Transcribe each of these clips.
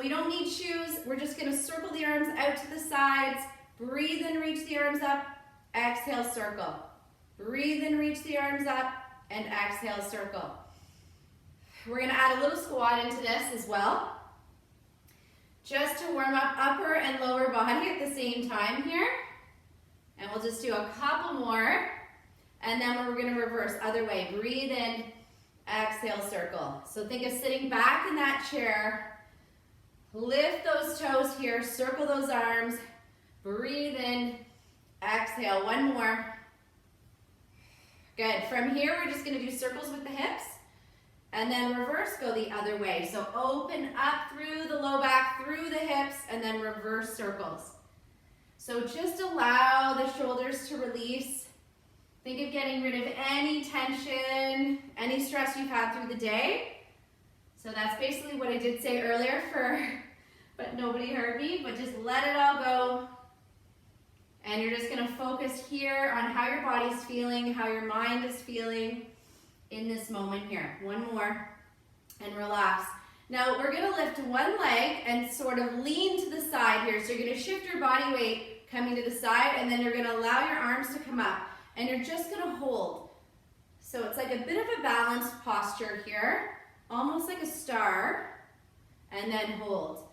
we don't need shoes. We're just gonna circle the arms out to the sides. Breathe in, reach the arms up. Exhale, circle. Breathe in, reach the arms up, and exhale, circle. We're gonna add a little squat into this as well. Just to warm up upper and lower body at the same time here. And we'll just do a couple more. And then we're gonna reverse, other way. Breathe in, exhale, circle. So think of sitting back in that chair. Lift those toes here, circle those arms. Breathe in, exhale, one more. Good, from here we're just gonna do circles with the hips. And then reverse, go the other way. So open up through the low back, through the hips, and then reverse circles. So just allow the shoulders to release. Think of getting rid of any tension, any stress you've had through the day. So that's basically what I did say earlier but nobody heard me, but just let it all go. And you're just gonna focus here on how your body's feeling, how your mind is feeling in this moment here. One more, and relax. Now we're gonna lift one leg and sort of lean to the side here. So you're gonna shift your body weight coming to the side, and then you're gonna allow your arms to come up, and you're just gonna hold. So it's like a bit of a balanced posture here, almost like a star, and then hold.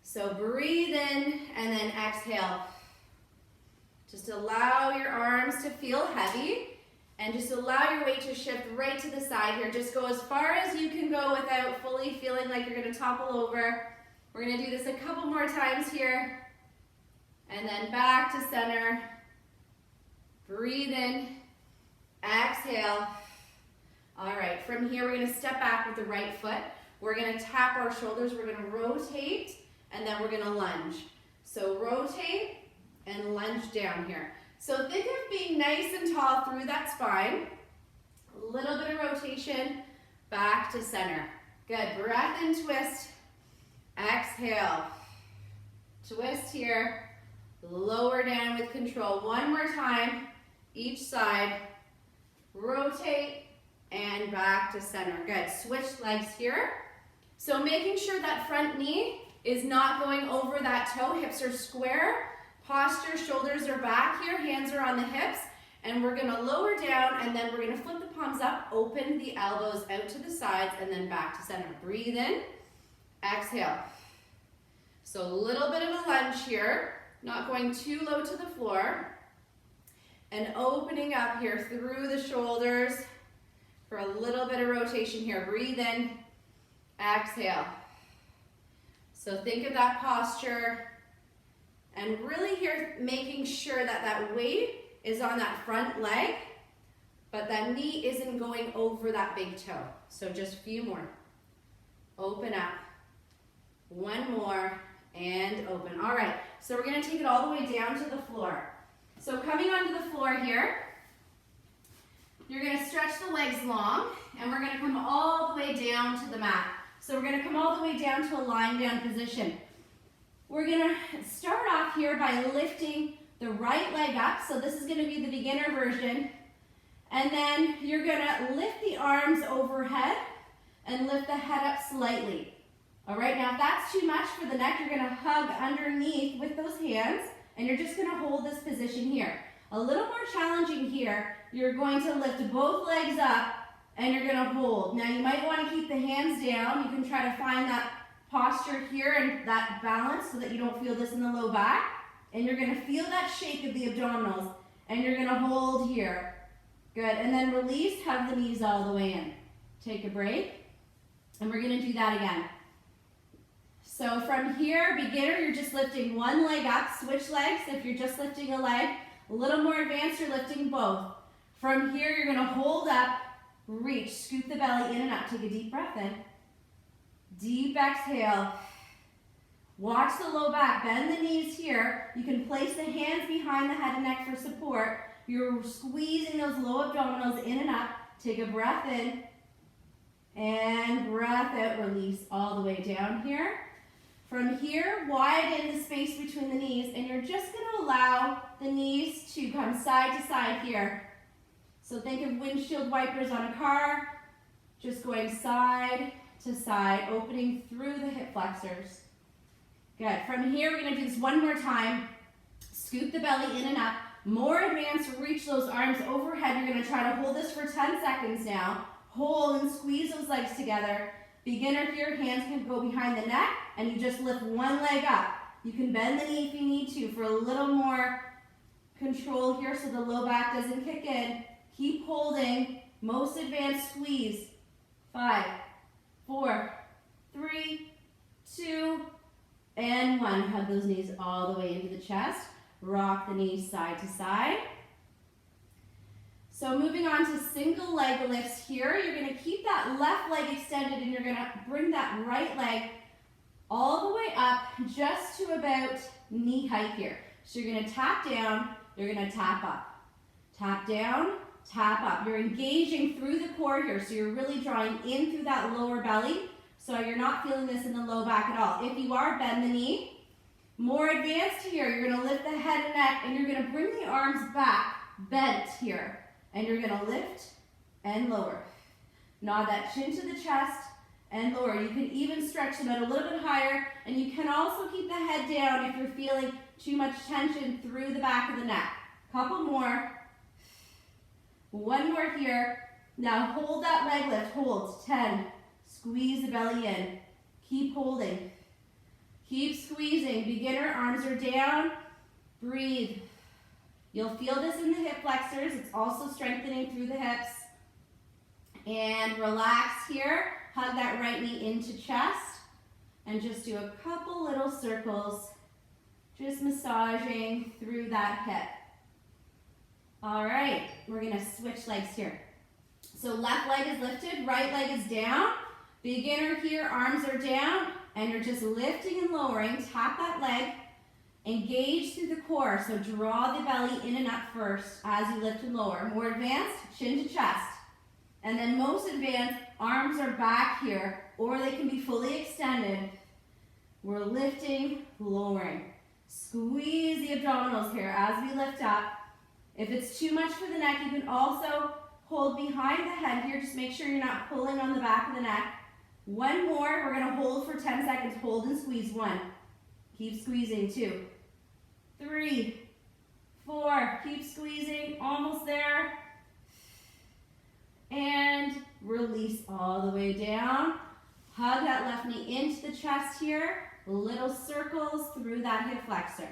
So breathe in, and then exhale. Just allow your arms to feel heavy. And just allow your weight to shift right to the side here. Just go as far as you can go without fully feeling like you're gonna topple over. We're gonna do this a couple more times here. And then back to center. Breathe in, exhale. All right, from here we're gonna step back with the right foot. We're gonna tap our shoulders, we're gonna rotate, and then we're gonna lunge. So rotate and lunge down here. So think of being nice and tall through that spine. A little bit of rotation, back to center. Good, breath in, twist, exhale. Twist here, lower down with control. One more time, each side. Rotate and back to center. Good, switch legs here. So making sure that front knee is not going over that toe, hips are square. Posture, shoulders are back here, hands are on the hips, and we're gonna lower down, and then we're gonna flip the palms up, open the elbows out to the sides, and then back to center. Breathe in, exhale. So a little bit of a lunge here, not going too low to the floor, and opening up here through the shoulders for a little bit of rotation here. Breathe in, exhale. So think of that posture. And really here, making sure that that weight is on that front leg, but that knee isn't going over that big toe. So just a few more. Open up. One more, and open. All right, so we're gonna take it all the way down to the floor. So coming onto the floor here, you're gonna stretch the legs long, and we're gonna come all the way down to the mat. So we're gonna come all the way down to a lying down position. We're gonna start off here by lifting the right leg up. So this is gonna be the beginner version. And then you're gonna lift the arms overhead and lift the head up slightly. All right, now if that's too much for the neck, you're gonna hug underneath with those hands, and you're just gonna hold this position here. A little more challenging here, you're going to lift both legs up and you're gonna hold. Now you might wanna keep the hands down. You can try to find that posture here and that balance so that you don't feel this in the low back. And you're gonna feel that shake of the abdominals, and you're gonna hold here. Good, and then release, hug the knees all the way in. Take a break, and we're gonna do that again. So from here, beginner, you're just lifting one leg up, switch legs. If you're just lifting a leg, a little more advanced, you're lifting both. From here, you're gonna hold up, reach, scoop the belly in and up. Take a deep breath in. Deep exhale. Watch the low back, bend the knees here. You can place the hands behind the head and neck for support. You're squeezing those low abdominals in and up. Take a breath in and breath out, release all the way down here. From here, widen the space between the knees, and you're just gonna allow the knees to come side to side here. So think of windshield wipers on a car, just going side to side, opening through the hip flexors. Good. From here, we're going to do this one more time. Scoop the belly in and up. More advanced, reach those arms overhead. You're going to try to hold this for 10 seconds now. Hold and squeeze those legs together. Beginner here, hands can go behind the neck, and you just lift one leg up. You can bend the knee if you need to for a little more control here so the low back doesn't kick in. Keep holding. Most advanced squeeze. 5, 4, 3, 2, and 1. Hug those knees all the way into the chest. Rock the knees side to side. So moving on to single leg lifts here. You're going to keep that left leg extended and you're going to bring that right leg all the way up just to about knee height here. So you're going to tap down, you're going to tap up. Tap down, tap up. You're engaging through the core here, so you're really drawing in through that lower belly, so you're not feeling this in the low back at all. If you are, bend the knee. More advanced here, you're going to lift the head and neck, and you're going to bring the arms back, bent here, and you're going to lift and lower. Nod that chin to the chest and lower. You can even stretch them out a little bit higher, and you can also keep the head down if you're feeling too much tension through the back of the neck. Couple more. One more here. Now hold that leg lift. Hold. 10. Squeeze the belly in. Keep holding. Keep squeezing. Beginner, arms are down. Breathe. You'll feel this in the hip flexors. It's also strengthening through the hips. And relax here. Hug that right knee into chest. And just do a couple little circles. Just massaging through that hip. All right, we're gonna switch legs here. So left leg is lifted, right leg is down. Beginner here, arms are down, and you're just lifting and lowering. Tap that leg, engage through the core. So draw the belly in and up first as you lift and lower. More advanced, chin to chest. And then most advanced, arms are back here, or they can be fully extended. We're lifting, lowering. Squeeze the abdominals here as we lift up. If it's too much for the neck, you can also hold behind the head here. Just make sure you're not pulling on the back of the neck. One more. We're going to hold for 10 seconds. Hold and squeeze. 1. Keep squeezing. 2, 3, 4. Keep squeezing. Almost there. And release all the way down. Hug that left knee into the chest here. Little circles through that hip flexor.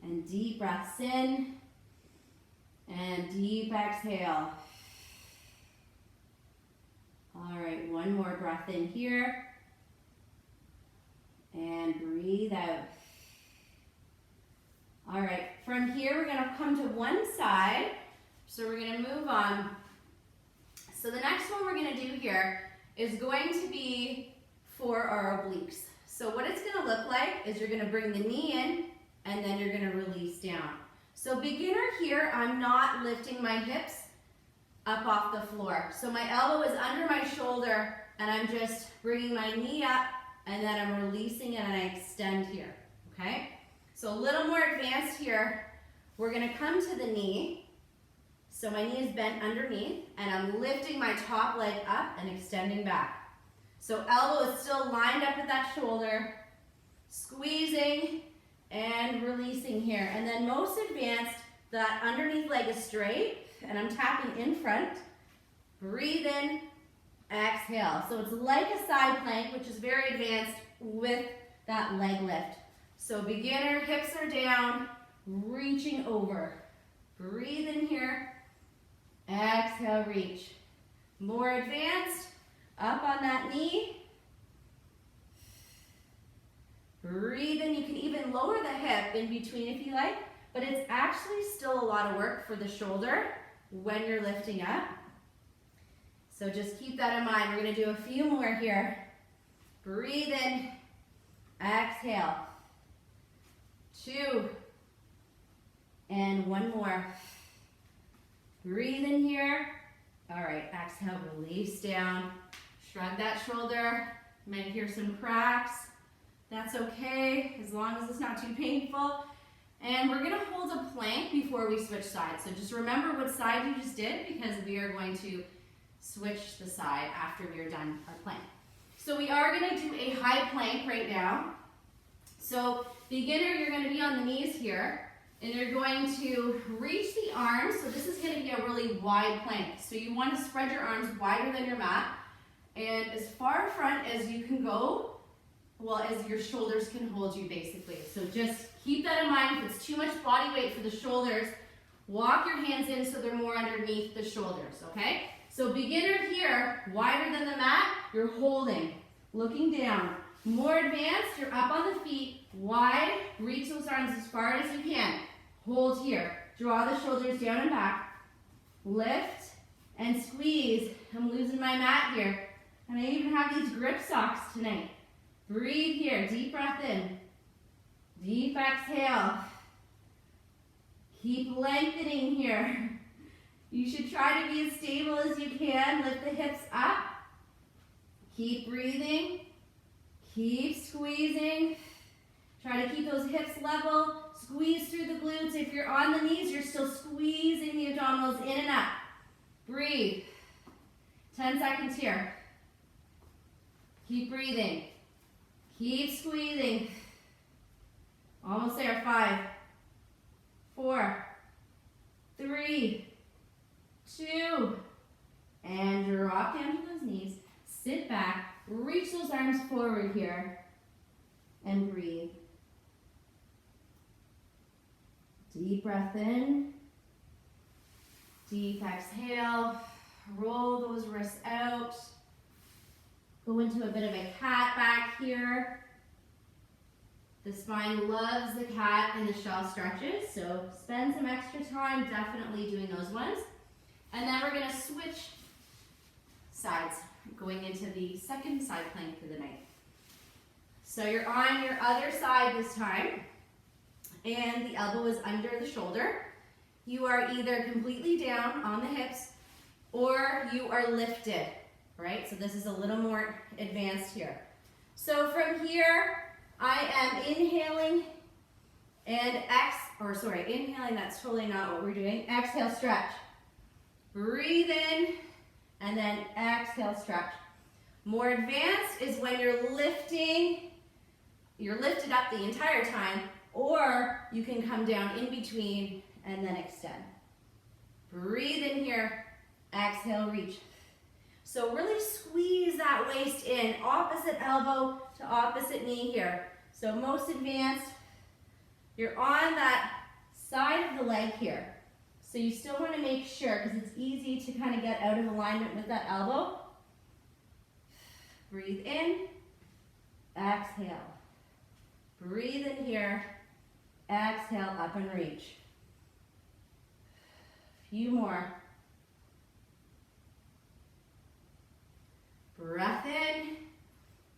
And deep breaths in. And deep exhale. All right, one more breath in here. And breathe out. All right, from here we're gonna come to one side. So we're gonna move on. So the next one we're gonna do here is going to be for our obliques. So what it's gonna look like is you're gonna bring the knee in and then you're gonna release down. So beginner here, I'm not lifting my hips up off the floor. So my elbow is under my shoulder and I'm just bringing my knee up and then I'm releasing it and I extend here, okay? So a little more advanced here. We're gonna come to the knee. So my knee is bent underneath and I'm lifting my top leg up and extending back. So elbow is still lined up at that shoulder, squeezing and releasing here. And then most advanced, that underneath leg is straight and I'm tapping in front. Breathe in, exhale. So it's like a side plank, which is very advanced with that leg lift. So beginner, hips are down, reaching over. Breathe in here, exhale, reach. More advanced, up on that knee. Breathe in. You can even lower the hip in between if you like, but it's actually still a lot of work for the shoulder when you're lifting up. So just keep that in mind. We're going to do a few more here. Breathe in, exhale. 2, and 1 more. Breathe in here. All right, exhale, release down. Shrug that shoulder. You might hear some cracks. That's okay, as long as it's not too painful. And we're gonna hold a plank before we switch sides. So just remember what side you just did because we are going to switch the side after we're done our plank. So we are going to do a high plank right now. So beginner, you're going to be on the knees here, and you're going to reach the arms. So this is going to be a really wide plank. So you want to spread your arms wider than your mat, and as far front as you can go, well, as your shoulders can hold you, basically. So just keep that in mind. If it's too much body weight for the shoulders, walk your hands in so they're more underneath the shoulders, okay? So beginner here, wider than the mat, you're holding, looking down. More advanced, you're up on the feet, wide, reach those arms as far as you can. Hold here, draw the shoulders down and back, lift and squeeze. I'm losing my mat here. And I even have these grip socks tonight. Breathe here, deep breath in, deep exhale. Keep lengthening here. You should try to be as stable as you can. Lift the hips up. Keep breathing. Keep squeezing. Try to keep those hips level. Squeeze through the glutes. If you're on the knees, you're still squeezing the abdominals in and up. Breathe. 10 seconds here. Keep breathing. Keep squeezing. Almost there. 5, 4, 3, 2, and drop down to those knees. Sit back. Reach those arms forward here. And breathe. Deep breath in. Deep exhale. Roll those wrists out. Go into a bit of a cat back here. The spine loves the cat and the shell stretches, so spend some extra time definitely doing those ones. And then we're going to switch sides, going into the second side plank for the night. So you're on your other side this time, and the elbow is under the shoulder. You are either completely down on the hips, or you are lifted, right? So this is a little more advanced here. So from here, I am inhaling and inhaling, that's totally not what we're doing. Exhale, stretch. Breathe in, and then exhale, stretch. More advanced is when you're lifting, you're lifted up the entire time, or you can come down in between and then extend. Breathe in here, exhale, reach. So really squeeze that waist in, opposite elbow to opposite knee here. So most advanced, you're on that side of the leg here. So you still want to make sure, because it's easy to kind of get out of alignment with that elbow. Breathe in, exhale. Breathe in here, exhale, up and reach. Few more. Breath in,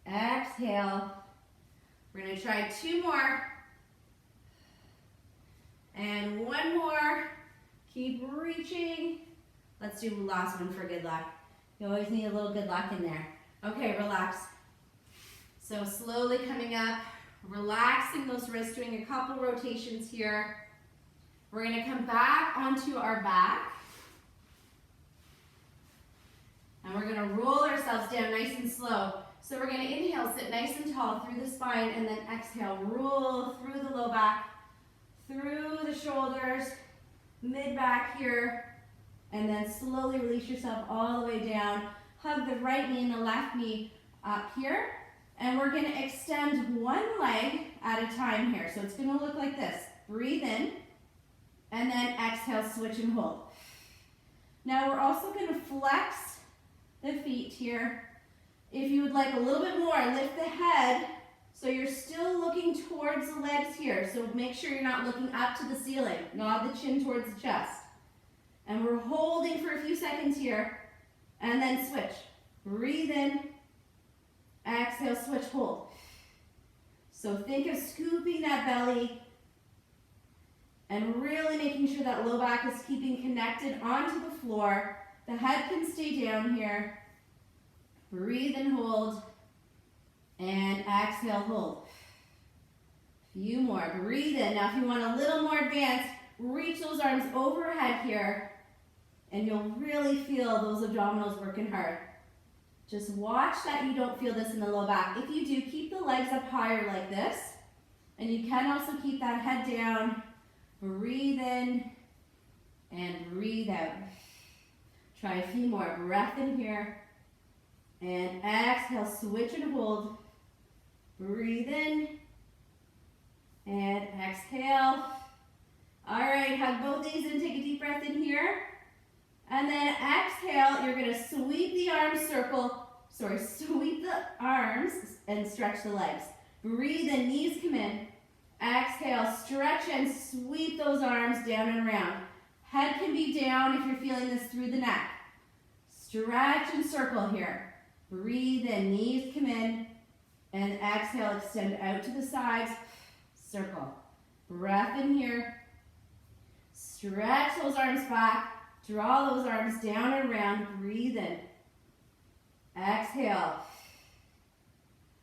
exhale. We're going to try 2 more. And 1 more. Keep reaching. Let's do the last one for good luck. You always need a little good luck in there. Okay, relax. So slowly coming up, relaxing those wrists, doing a couple rotations here. We're going to come back onto our back. And we're going to roll ourselves down nice and slow. So we're going to inhale, sit nice and tall through the spine, and then exhale, roll through the low back, through the shoulders, mid-back here, and then slowly release yourself all the way down. Hug the right knee and the left knee up here, and we're going to extend one leg at a time here. So it's going to look like this. Breathe in, and then exhale, switch and hold. Now we're also going to flex the feet here. If you would like a little bit more, lift the head so you're still looking towards the legs here. So make sure you're not looking up to the ceiling. Nod the chin towards the chest. And we're holding for a few seconds here, and then switch. Breathe in, exhale, switch, hold. So think of scooping that belly and really making sure that low back is keeping connected onto the floor. The head can stay down here. Breathe and hold. And exhale, hold. Few more. Breathe in. Now if you want a little more advanced, reach those arms overhead here and you'll really feel those abdominals working hard. Just watch that you don't feel this in the low back. If you do, keep the legs up higher like this. And you can also keep that head down. Breathe in and breathe out. Try a few more. Breath in here. And exhale, switch and hold. Breathe in. And exhale. All right, hug both knees and take a deep breath in here. And then exhale, you're gonna sweep the arms, sweep the arms and stretch the legs. Breathe in, knees come in. Exhale, stretch and sweep those arms down and around. Head can be down if you're feeling this through the neck. Stretch and circle here. Breathe in, knees come in. And exhale, extend out to the sides. Circle. Breath in here. Stretch those arms back. Draw those arms down and around. Breathe in. Exhale.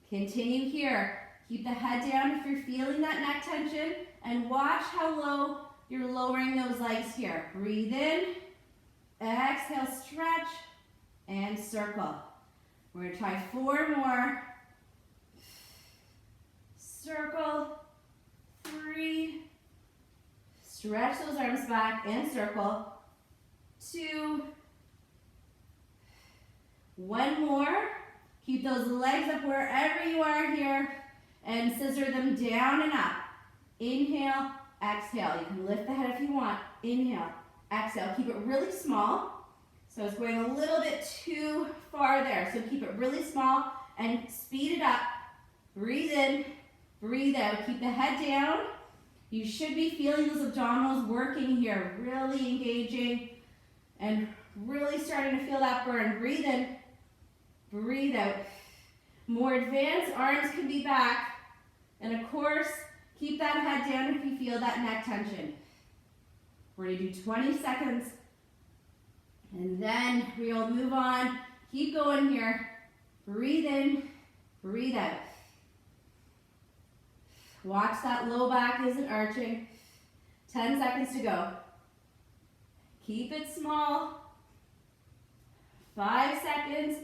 Continue here. Keep the head down if you're feeling that neck tension. And watch how low you're lowering those legs here. Breathe in. Exhale, stretch. And circle. We're going to try 4 more. Circle. 3. Stretch those arms back and circle. 2. 1 more. Keep those legs up wherever you are here and scissor them down and up. Inhale, exhale. You can lift the head if you want. Inhale, exhale. Keep it really small. So it's going a little bit too far there. So keep it really small and speed it up. Breathe in, breathe out. Keep the head down. You should be feeling those abdominals working here, really engaging and really starting to feel that burn. Breathe in, breathe out. More advanced arms can be back. And of course, keep that head down if you feel that neck tension. We're going to do 20 seconds. And then we'll move on. Keep going here. Breathe in, breathe out. Watch that low back isn't arching. 10 seconds to go. Keep it small. 5 seconds.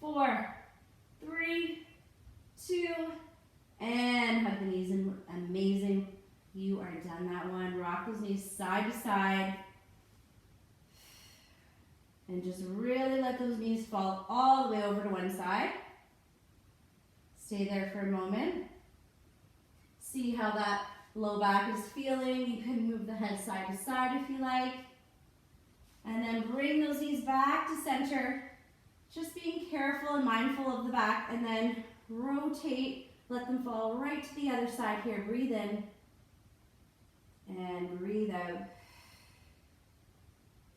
4, 3, 2, and hug the knees in. Amazing. You are done that one. Rock those knees side to side. And just really let those knees fall all the way over to one side. Stay there for a moment. See how that low back is feeling. You can move the head side to side if you like. And then bring those knees back to center. Just being careful and mindful of the back. And then rotate. Let them fall right to the other side here. Breathe in. And breathe out.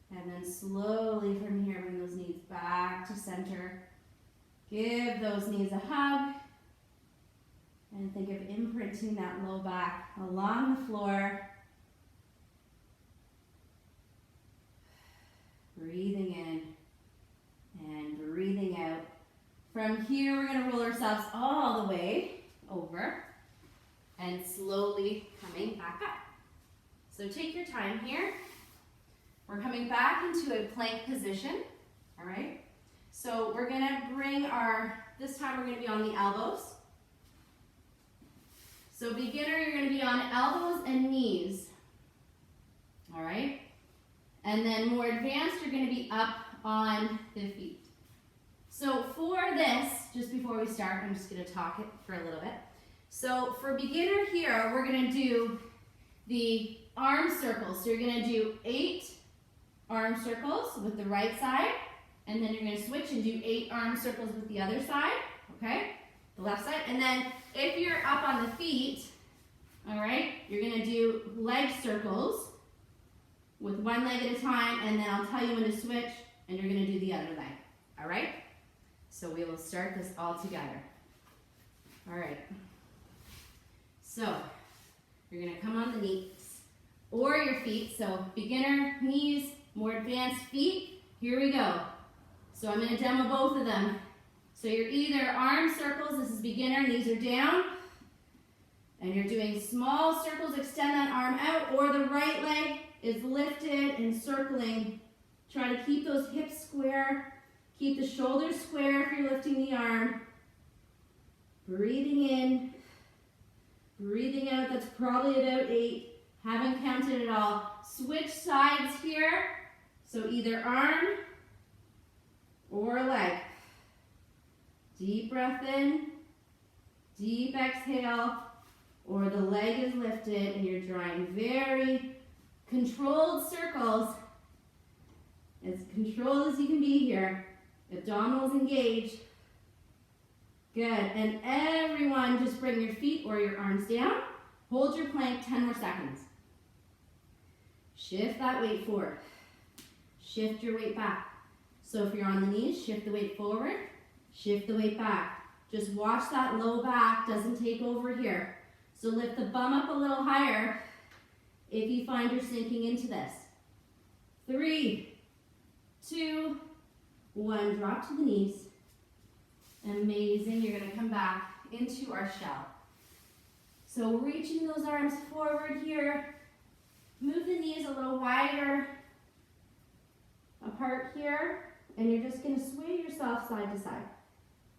And then slowly from here, bring those knees back to center. Give those knees a hug. And think of imprinting that low back along the floor. Breathing in and breathing out. From here, we're going to roll ourselves all the way over and slowly coming back up. So take your time here. We're coming back into a plank position, all right? So we're going to bring this time we're going to be on the elbows. So beginner, you're going to be on elbows and knees, all right? And then more advanced, you're going to be up on the feet. So for this, just before we start, I'm just going to talk it for a little bit. So for beginner here, we're going to do the arm circles. So you're going to do 8 arm circles with the right side, and then you're going to switch and do 8 arm circles with the other side, okay? The left side. And then if you're up on the feet, all right, you're going to do leg circles with one leg at a time, and then I'll tell you when to switch, and you're going to do the other leg, all right? So we will start this all together. All right. So you're going to come on the knees or your feet. So beginner, knees, more advanced feet. Here we go. So I'm going to demo both of them. So you're either arm circles, this is beginner, knees are down, and you're doing small circles, extend that arm out, or the right leg is lifted and circling. Try to keep those hips square. Keep the shoulders square if you're lifting the arm. Breathing in, breathing out. That's probably about 8. Haven't counted at all. Switch sides here. So either arm or leg. Deep breath in, deep exhale, or the leg is lifted and you're drawing very controlled circles. As controlled as you can be here. Abdominals engaged. Good. And everyone just bring your feet or your arms down. Hold your plank 10 more seconds. Shift that weight forward. Shift your weight back. So if you're on the knees, shift the weight forward. Shift the weight back. Just watch that low back doesn't take over here. So lift the bum up a little higher if you find you're sinking into this. 3, 2, 1. Drop to the knees. Amazing. You're going to come back into our shell. So reaching those arms forward here. Move the knees a little wider apart here. And you're just going to sway yourself side to side.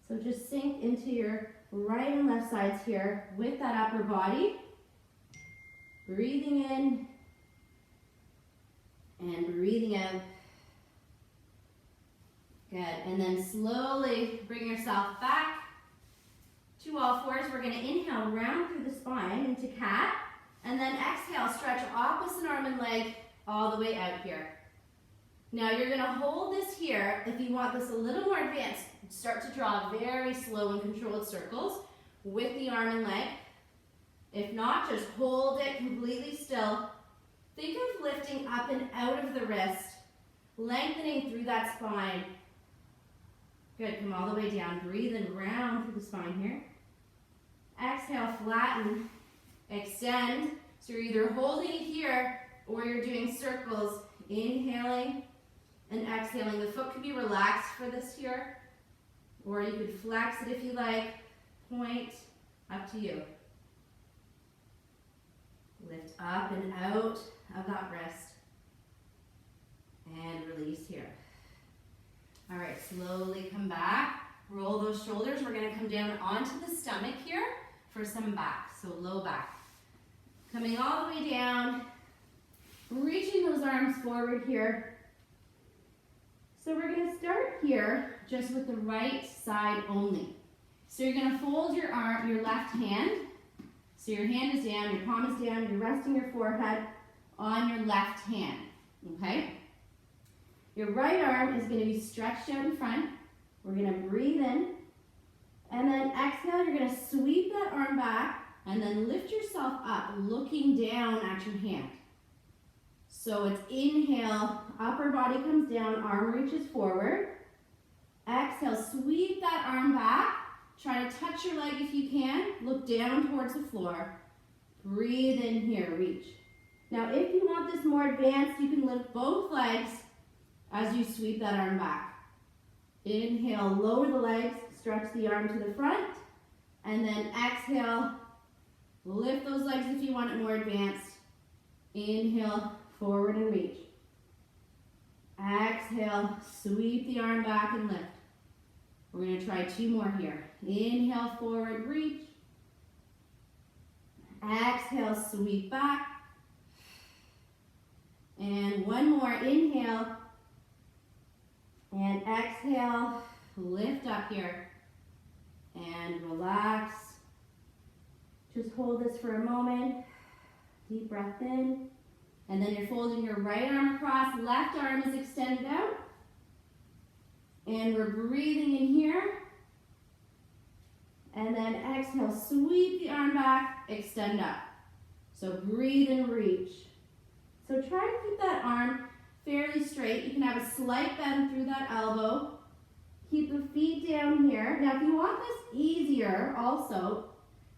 So just sink into your right and left sides here with that upper body. Breathing in and breathing out. Good. And then slowly bring yourself back to all fours. We're going to inhale, round through the spine into cat. And then exhale, stretch opposite arm and leg all the way out here. Now you're going to hold this here. If you want this a little more advanced, start to draw very slow and controlled circles with the arm and leg. If not, just hold it completely still. Think of lifting up and out of the wrist, lengthening through that spine. Good, come all the way down. Breathe and round through the spine here. Exhale, flatten, extend. So you're either holding it here or you're doing circles, inhaling and exhaling. The foot could be relaxed for this here, or you could flex it if you like. Point, up to you. Lift up and out of that wrist. And release here. All right, slowly come back. Roll those shoulders. We're going to come down onto the stomach here for some back, so low back. Coming all the way down, reaching those arms forward here. So we're going to start here just with the right side only. So you're going to fold your arm, your left hand. So your hand is down, your palm is down, you're resting your forehead on your left hand, okay? Your right arm is going to be stretched out in front. We're going to breathe in. And then exhale, you're going to sweep that arm back and then lift yourself up, looking down at your hand. So it's inhale, upper body comes down, arm reaches forward. Exhale, sweep that arm back. Try to touch your leg if you can. Look down towards the floor. Breathe in here, reach. Now if you want this more advanced, you can lift both legs as you sweep that arm back. Inhale, lower the legs, stretch the arm to the front. And then exhale, lift those legs if you want it more advanced. Inhale, forward and reach. Exhale, sweep the arm back and lift. We're going to try 2 more here. Inhale, forward, reach. Exhale, sweep back. And 1 more, inhale. And exhale, lift up here. And relax. Just hold this for a moment. Deep breath in. And then you're folding your right arm across, left arm is extended out. And we're breathing in here. And then exhale, sweep the arm back, extend up. So breathe and reach. So try to keep that arm fairly straight. You can have a slight bend through that elbow. Keep the feet down here. Now if you want this easier also,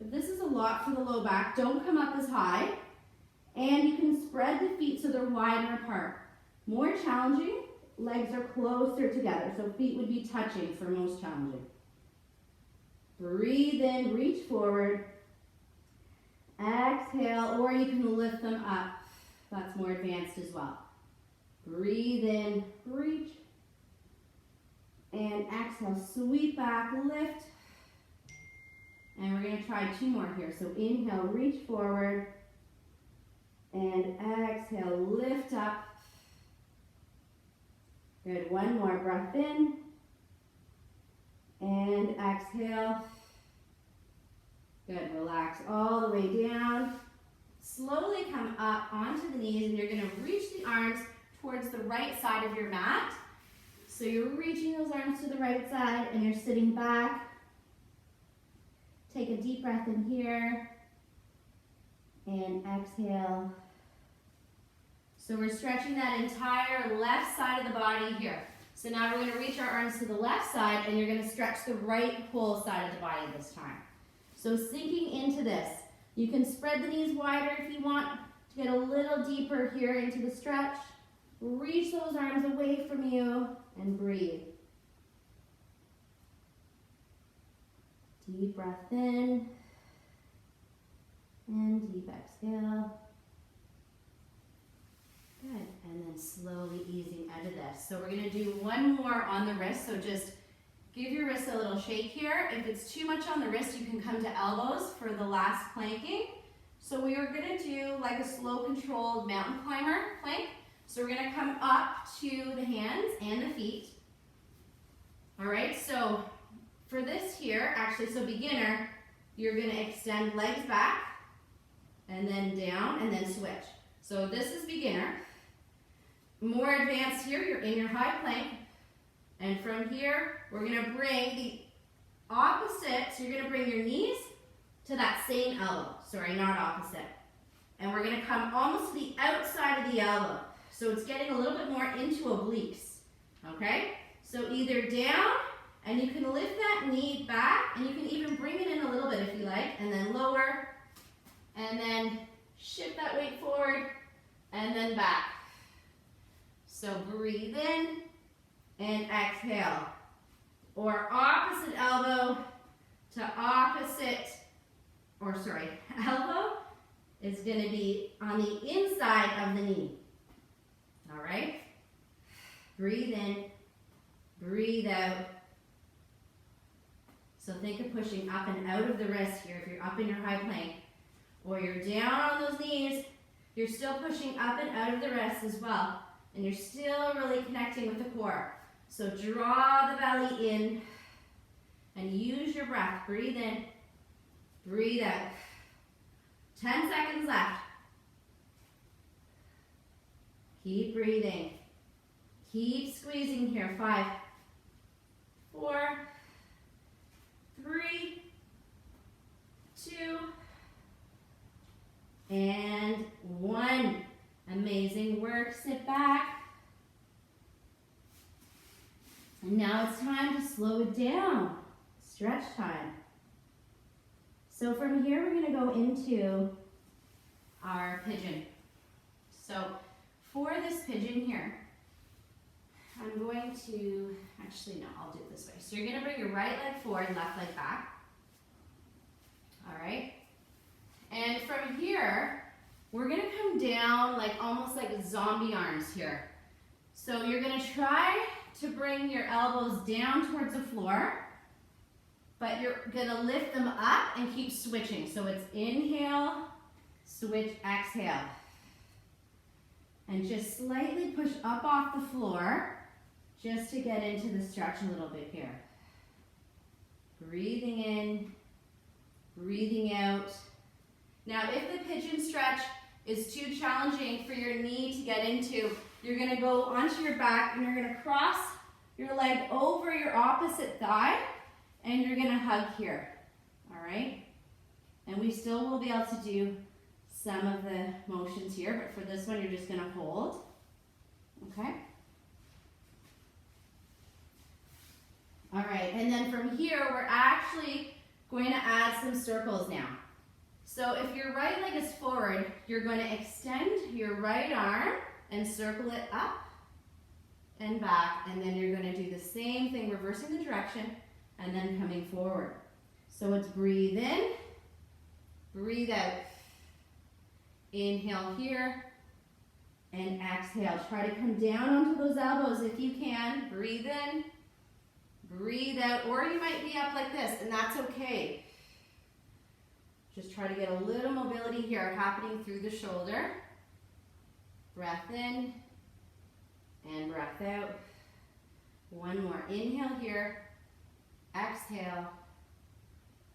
if this is a lot for the low back, don't come up as high. And you can spread the feet so they're wider apart. More challenging, legs are closer together, so feet would be touching for most challenging. Breathe in, reach forward. Exhale, or you can lift them up. That's more advanced as well. Breathe in, reach. And exhale, sweep back, lift. And we're gonna try 2 more here. So inhale, reach forward. And exhale, lift up. Good, 1 more, breath in. And exhale. Good, relax all the way down. Slowly come up onto the knees, and you're gonna reach the arms towards the right side of your mat. So you're reaching those arms to the right side, and you're sitting back. Take a deep breath in here, and exhale. So we're stretching that entire left side of the body here. So now we're gonna reach our arms to the left side, and you're gonna stretch the right whole side of the body this time. So sinking into this. You can spread the knees wider if you want to get a little deeper here into the stretch. Reach those arms away from you and breathe. Deep breath in and deep exhale. Good, and then slowly easing out of this. So we're gonna do 1 more on the wrist, so just give your wrist a little shake here. If it's too much on the wrist, you can come to elbows for the last planking. So we are gonna do like a slow controlled mountain climber plank. So we're gonna come up to the hands and the feet. All right, so for this here, actually, so beginner, you're gonna extend legs back and then down and then switch. So this is beginner. More advanced here, you're in your high plank. And from here, we're gonna bring the opposite, so you're gonna bring your knees to that same elbow. Sorry, not opposite. And we're gonna come almost to the outside of the elbow. So it's getting a little bit more into obliques, okay? So either down, and you can lift that knee back, and you can even bring it in a little bit if you like, and then lower, and then shift that weight forward, and then back. So breathe in, and exhale. Or opposite elbow to opposite, elbow is gonna be on the inside of the knee. All right? Breathe in, breathe out. So think of pushing up and out of the wrist here if you're up in your high plank. Or you're down on those knees, you're still pushing up and out of the wrist as well. And you're still really connecting with the core. So draw the belly in and use your breath. Breathe in, breathe out. 10 seconds left. Keep breathing. Keep squeezing here. 5, 4, 3, 2, and 1. Amazing work. Sit back. And now it's time to slow it down. Stretch time. So from here, we're going to go into our pigeon. So for this pigeon here, I'm going to, actually no, I'll do it this way. So you're going to bring your right leg forward, left leg back. All right. And from here, we're going to come down like almost like zombie arms here. So you're going to try to bring your elbows down towards the floor, but you're going to lift them up and keep switching. So it's inhale, switch, exhale. And just slightly push up off the floor just to get into the stretch a little bit here. Breathing in, breathing out. Now, if the pigeon stretch is too challenging for your knee to get into, you're going to go onto your back and you're going to cross your leg over your opposite thigh and you're going to hug here. All right? And we still will be able to do some of the motions here, but for this one, you're just going to hold. Okay? All right, and then from here, we're actually going to add some circles now. So if your right leg is forward, you're going to extend your right arm and circle it up and back, and then you're going to do the same thing, reversing the direction, and then coming forward. So it's breathe in, breathe out. Inhale here, and exhale. Try to come down onto those elbows if you can. Breathe in, breathe out, or you might be up like this, and that's okay. Just try to get a little mobility here happening through the shoulder. Breath in and breath out. One more. Inhale here. Exhale.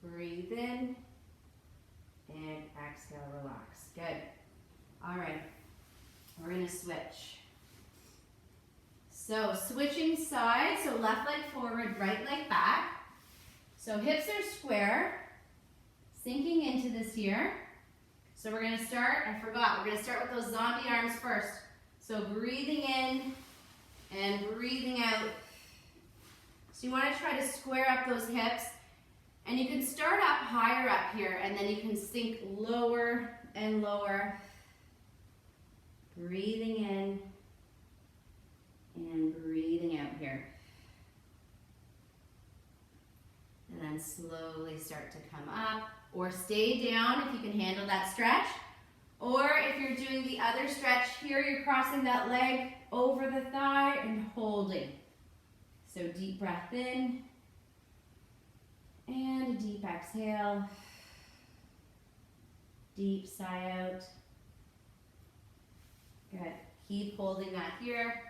Breathe in and exhale. Relax. Good. All right. We're going to switch. So switching sides. So left leg forward, right leg back. So hips are square. Sinking into this here. So we're going to start, I forgot, we're going to start with those zombie arms first. So breathing in and breathing out. So you want to try to square up those hips. And you can start up higher up here, and then you can sink lower and lower. Breathing in and breathing out here. And then slowly start to come up. Or stay down if you can handle that stretch. Or if you're doing the other stretch here, you're crossing that leg over the thigh and holding. So deep breath in and a deep exhale. Deep sigh out. Good. Keep holding that here.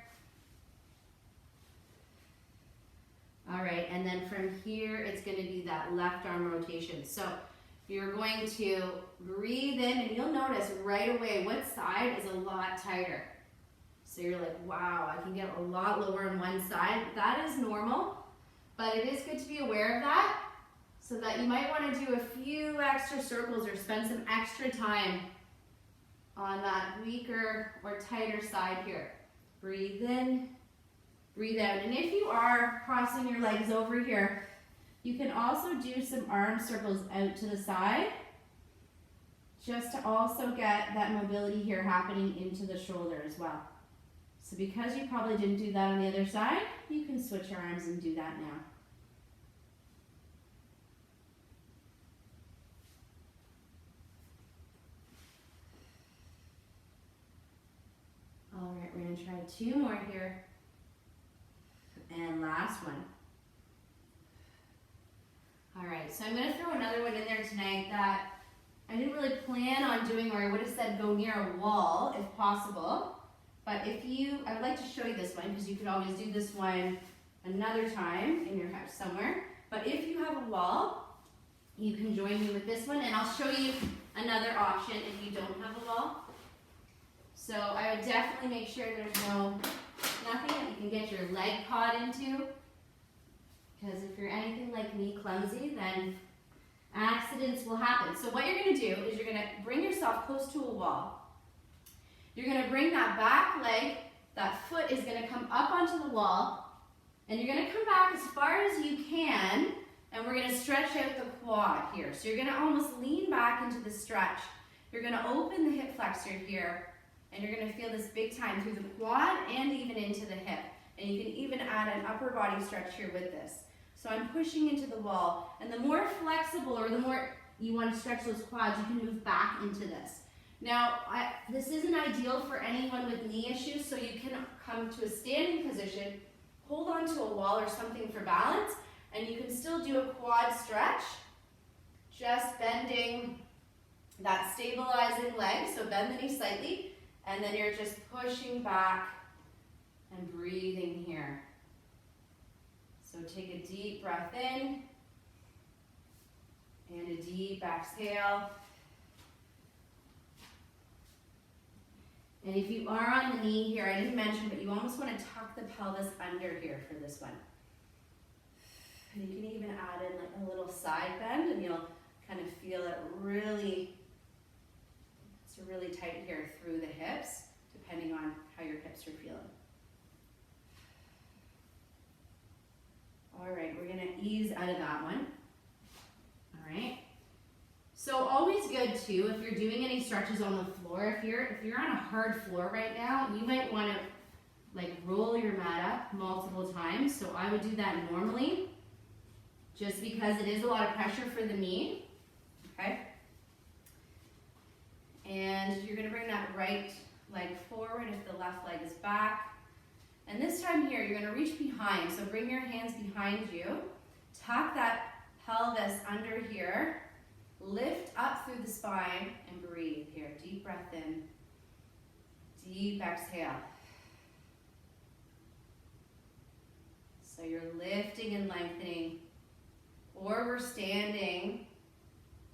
All right, and then from here, it's going to be that left arm rotation. So you're going to breathe in, and you'll notice right away what side is a lot tighter. So you're like, wow, I can get a lot lower on one side. That is normal, but it is good to be aware of that so that you might want to do a few extra circles or spend some extra time on that weaker or tighter side here. Breathe in, breathe out. And if you are crossing your legs over here, you can also do some arm circles out to the side, just to also get that mobility here happening into the shoulder as well. So because you probably didn't do that on the other side, you can switch your arms and do that now. All right, we're going to try 2 more here. And last one. All right, so I'm going to throw another one in there tonight that I didn't really plan on doing, or I would have said go near a wall if possible. But if you, I would like to show you this one because you could always do this one another time in your house somewhere. But if you have a wall, you can join me with this one, and I'll show you another option if you don't have a wall. So I would definitely make sure there's nothing that you can get your leg caught into. Because if you're anything like me, clumsy, then accidents will happen. So what you're going to do is you're going to bring yourself close to a wall. You're going to bring that back leg, that foot is going to come up onto the wall, and you're going to come back as far as you can, and we're going to stretch out the quad here. So you're going to almost lean back into the stretch. You're going to open the hip flexor here, and you're going to feel this big time through the quad and even into the hip. And you can even add an upper body stretch here with this. So I'm pushing into the wall, and the more flexible or the more you want to stretch those quads, you can move back into this. Now, this isn't ideal for anyone with knee issues, so you can come to a standing position, hold onto a wall or something for balance, and you can still do a quad stretch, just bending that stabilizing leg, so bend the knee slightly, and then you're just pushing back and breathing here. So take a deep breath in and a deep exhale. And if you are on the knee here, I didn't mention, but you almost want to tuck the pelvis under here for this one. And you can even add in like a little side bend, and you'll kind of feel it really, it's really tight here through the hips, depending on how your hips are feeling. All right, we're gonna ease out of that one. All right. So always good too, if you're doing any stretches on the floor, if you're on a hard floor right now, you might want to like roll your mat up multiple times. So I would do that normally, just because it is a lot of pressure for the knee. Okay. And you're gonna bring that right leg forward if the left leg is back. And this time here, you're gonna reach behind. So bring your hands behind you. Tuck that pelvis under here. Lift up through the spine and breathe here. Deep breath in. Deep exhale. So you're lifting and lengthening. Or we're standing,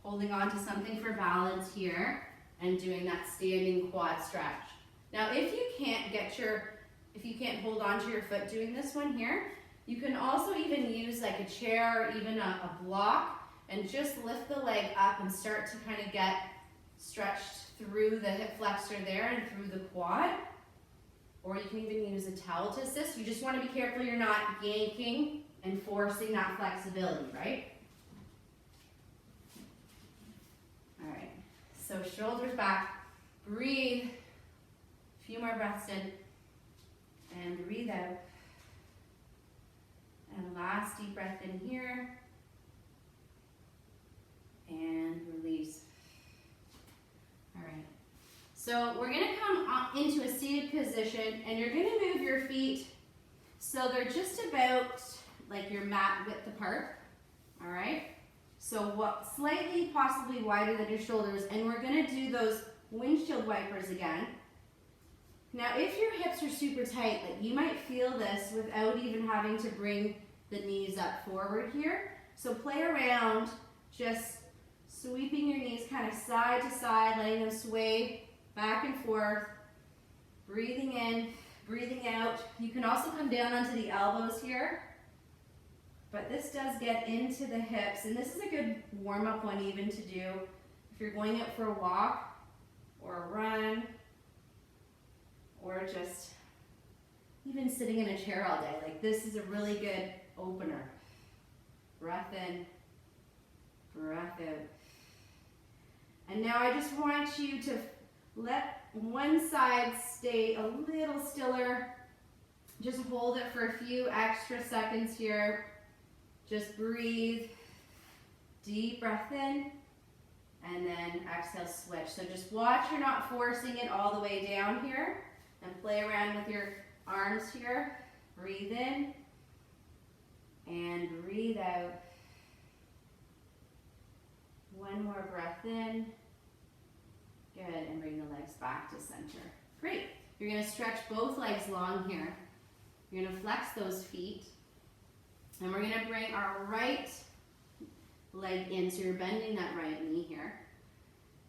holding on to something for balance here and doing that standing quad stretch. Now if you can't hold on to your foot doing this one here, you can also even use like a chair or even a block and just lift the leg up and start to kind of get stretched through the hip flexor there and through the quad. Or you can even use a towel to assist. You just want to be careful you're not yanking and forcing that flexibility, right? All right, so shoulders back, breathe, a few more breaths in, and breathe out. And last deep breath in here, and release. All right, so we're gonna come up into a seated position, and you're gonna move your feet so they're just about like your mat width apart, all right? So slightly possibly wider than your shoulders, and we're gonna do those windshield wipers again. Now if your hips are super tight, like you might feel this without even having to bring the knees up forward here. So play around, just sweeping your knees kind of side to side, letting them sway back and forth, breathing in, breathing out. You can also come down onto the elbows here, but this does get into the hips, and this is a good warm-up one even to do if you're going out for a walk or a run, or just even sitting in a chair all day. Like this is a really good opener. Breath in, breath out. And now I just want you to let one side stay a little stiller. Just hold it for a few extra seconds here. Just breathe, deep breath in, and then exhale, switch. So just watch you're not forcing it all the way down here, and play around with your arms here. Breathe in, and breathe out. One more breath in. Good, and bring the legs back to center. Great. You're gonna stretch both legs long here. You're gonna flex those feet. And we're gonna bring our right leg in, so you're bending that right knee here.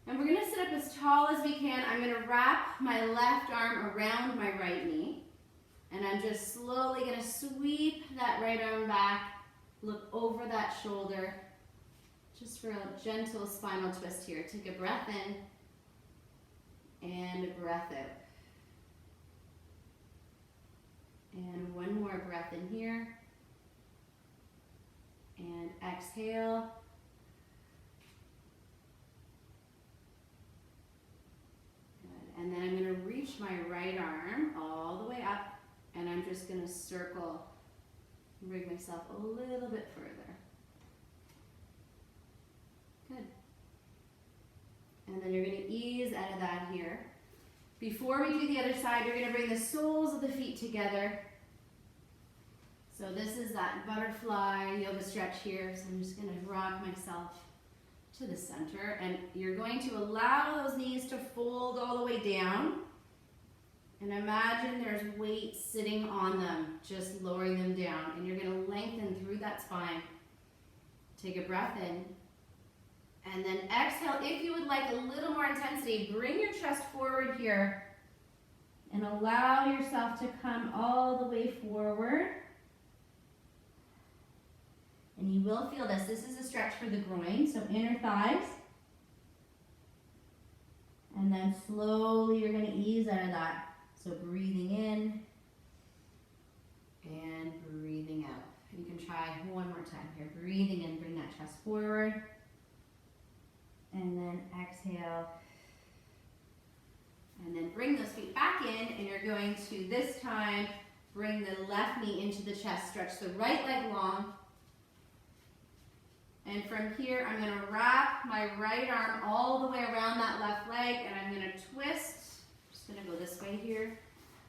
And we're gonna sit up as tall as we can. I'm gonna wrap my left arm around my right knee. And I'm just slowly gonna sweep that right arm back, look over that shoulder, just for a gentle spinal twist here. Take a breath in, and a breath out. And one more breath in here. And exhale. Good. And then I'm going to reach my right arm all the way up, and I'm just going to circle and bring myself a little bit further. Good. And then you're going to ease out of that here. Before we do the other side, you're going to bring the soles of the feet together. So this is that butterfly yoga stretch here. So I'm just going to rock myself to the center. And you're going to allow those knees to fold all the way down. And imagine there's weight sitting on them, just lowering them down. And you're going to lengthen through that spine. Take a breath in. And then exhale. If you would like a little more intensity, bring your chest forward here. And allow yourself to come all the way forward. And you will feel this. This is a stretch for the groin, so inner thighs. And then slowly you're going to ease out of that. So breathing in and breathing out. You can try one more time here. Breathing in, bring that chest forward. And then exhale. And then bring those feet back in, and you're going to, this time, bring the left knee into the chest. Stretch the right leg long. And from here, I'm going to wrap my right arm all the way around that left leg, and I'm going to twist. Just gonna go this way here.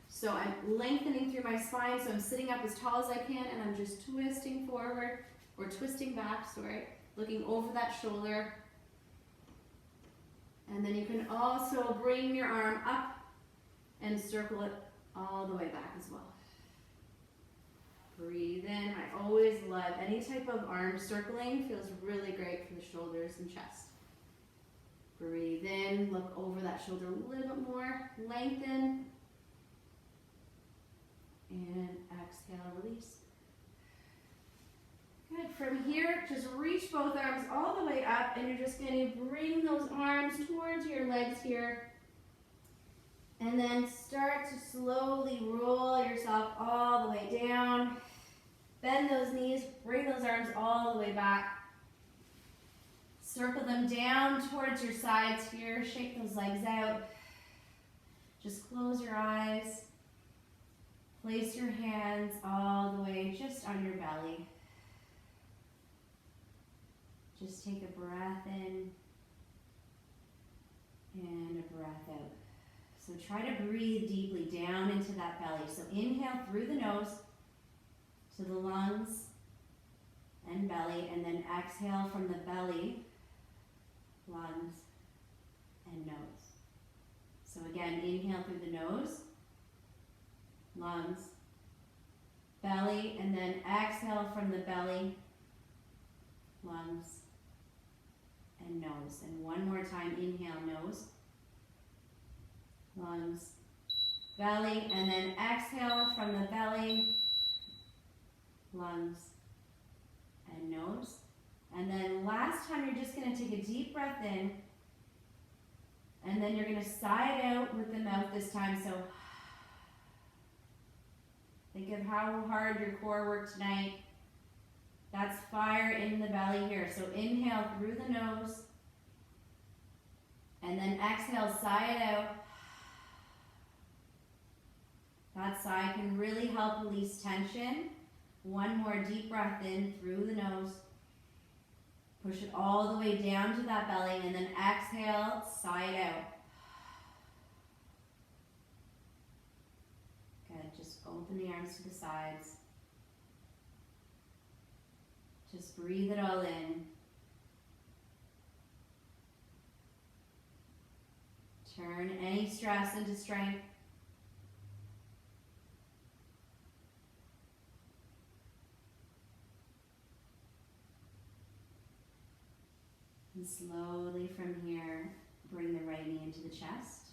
So I'm lengthening through my spine, so I'm sitting up as tall as I can, and I'm just twisting forward, or twisting back, sorry, looking over that shoulder. And then you can also bring your arm up and circle it all the way back as well. Breathe in. I always love any type of arm circling, feels really great for the shoulders and chest. Breathe in, look over that shoulder a little bit more, lengthen. And exhale, release. Good. From here, just reach both arms all the way up, and you're just going to bring those arms towards your legs here. And then start to slowly roll yourself all the way down. Bend those knees, bring those arms all the way back. Circle them down towards your sides here. Shake those legs out. Just close your eyes. Place your hands all the way just on your belly. Just take a breath in and a breath out. So try to breathe deeply down into that belly. So inhale through the nose to the lungs and belly, and then exhale from the belly, lungs, and nose. So again, inhale through the nose, lungs, belly, and then exhale from the belly, lungs, and nose. And one more time, inhale, nose, lungs, belly, and then exhale from the belly, lungs, and nose. And then last time, you're just going to take a deep breath in, and then you're going to sigh it out with the mouth this time. So think of how hard your core worked tonight. That's fire in the belly here. So inhale through the nose, and then exhale, sigh it out. That sigh can really help release tension. One more deep breath in through the nose. Push it all the way down to that belly, and then exhale, sigh it out. Good, just open the arms to the sides. Just breathe it all in. Turn any stress into strength. And slowly from here, bring the right knee into the chest.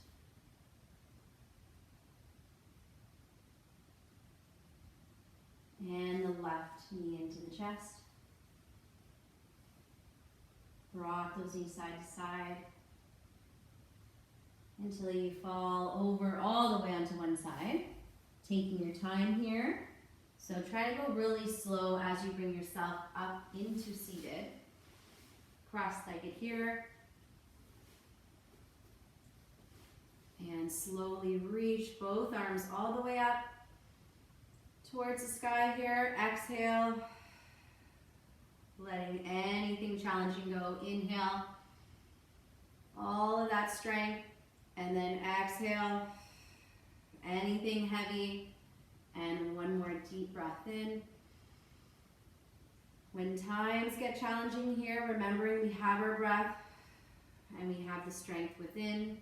And the left knee into the chest. Rock those knees side to side until you fall over all the way onto one side. Taking your time here. So try to go really slow as you bring yourself up into seated. Cross-legged here. And slowly reach both arms all the way up towards the sky here. Exhale. Letting anything challenging go. Inhale. All of that strength. And then exhale. Anything heavy. And one more deep breath in. When times get challenging here, remembering we have our breath and we have the strength within.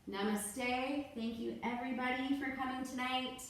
Namaste. Thank you everybody for coming tonight.